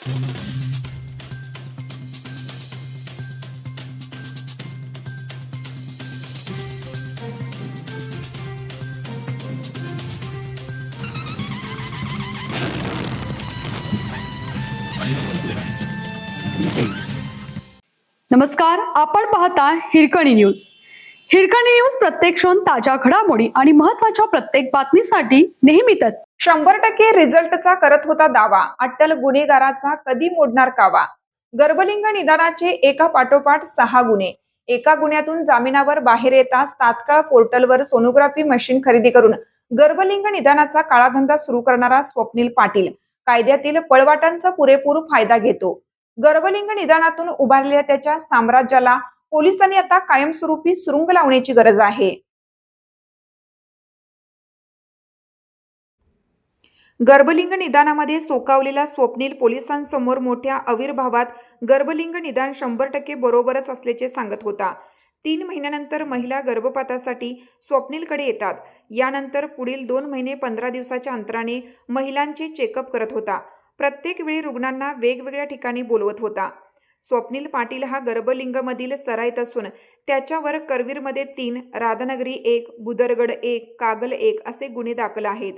नमस्कार, आपण पाहता हिरकणी न्यूज. हिरकणी न्यूज प्रत्येक क्षण ताज्या घडामोडी आणि महत्त्वाच्या प्रत्येक बातमीसाठी नेहमीच 100% रिझल्टचा करत होता दावा. अट्टल गुन्हेगाराचा कधी मोडणार कावा. गर्भलिंग निदानाचे एका पाठोपाठ 6 गुन्हे. एका गुन्ह्यातून जामिनावर बाहेर येताच तात्काळ पोर्टलवर सोनोग्राफी मशीन खरेदी करून गर्भलिंग निदानाचा काळाधंदा सुरू करणारा स्वप्नील पाटील कायद्यातील पळवाटांचा पुरेपूर फायदा घेतो. गर्भलिंग निदानातून उभारलेल्या त्याच्या साम्राज्याला पोलिसांनी आता कायमस्वरूपी सुरुंग लावण्याची गरज आहे. गर्भलिंग निदानामध्ये सोकावलेला स्वप्नील पोलिसांसमोर मोठ्या आविर्भावात गर्भलिंग निदान 100% बरोबरच असल्याचे सांगत होता. 3 महिन्यानंतर महिला गर्भपातासाठी स्वप्नीलकडे येतात. यानंतर पुढील 2 महिने 15 दिवसाच्या अंतराने महिलांचे चेकअप करत होता. प्रत्येक वेळी रुग्णांना वेगवेगळ्या ठिकाणी बोलवत होता. स्वप्नील पाटील हा गर्भलिंगमधील सराईत असून त्याच्यावर करवीरमध्ये 3, राधानगरी 1, बुदरगड 1, कागल 1 असे गुन्हे दाखल आहेत.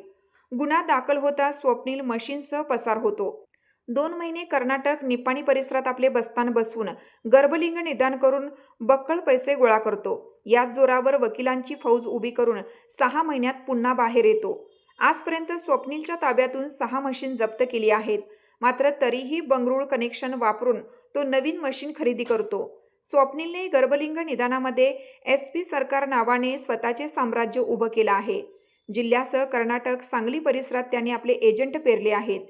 गुन्हा दाखल होता स्वप्नील मशीनसह पसार होतो. 2 महिने कर्नाटक निपाणी परिसरात आपले बस्तान बसवून गर्भलिंग निदान करून बक्कळ पैसे गोळा करतो. याच जोरावर वकिलांची फौज उभी करून 6 महिन्यात पुन्हा बाहेर येतो. आजपर्यंत स्वप्नीलच्या ताब्यातून 6 मशीन जप्त केली आहेत. मात्र तरीही बंगळुरू कनेक्शन वापरून तो नवीन मशीन खरेदी करतो. स्वप्नीलने गर्भलिंग निदानामध्ये SP सरकार नावाने स्वतःचे साम्राज्य उभं केलं आहे. जिल्ह्यासह कर्नाटक, सांगली परिसरात त्यांनी आपले एजंट पेरले आहेत.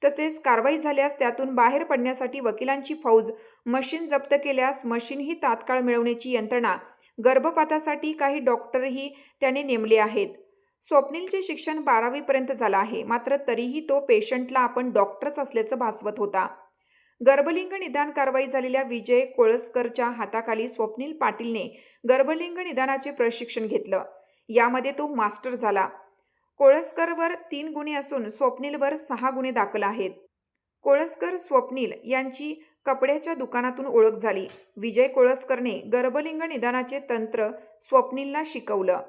तसेच कारवाई झाल्यास त्यातून बाहेर पडण्यासाठी वकिलांची फौज, मशीन जप्त केल्यास मशीनही तात्काळ मिळवण्याची यंत्रणा, गर्भपातासाठी काही डॉक्टरही त्याने नेमले आहेत. स्वप्नीलचे शिक्षण 12वी पर्यंत झालं आहे. मात्र तरीही तो पेशंटला आपण डॉक्टरच असल्याचं भासवत होता. गर्भलिंग निदान कारवाई झालेल्या विजय कोळसकरच्या हाताखाली स्वप्नील पाटीलने गर्भलिंग निदानाचे प्रशिक्षण घेतलं. यामध्ये तो मास्टर झाला. कोळसकरवर 3 गुन्हे असून स्वप्नीलवर 6 गुन्हे दाखल आहेत. कोळसकर स्वप्नील यांची कपड्याच्या दुकानातून ओळख झाली. विजय कोळसकरने गर्भलिंग निदानाचे तंत्र स्वप्नीलला शिकवलं.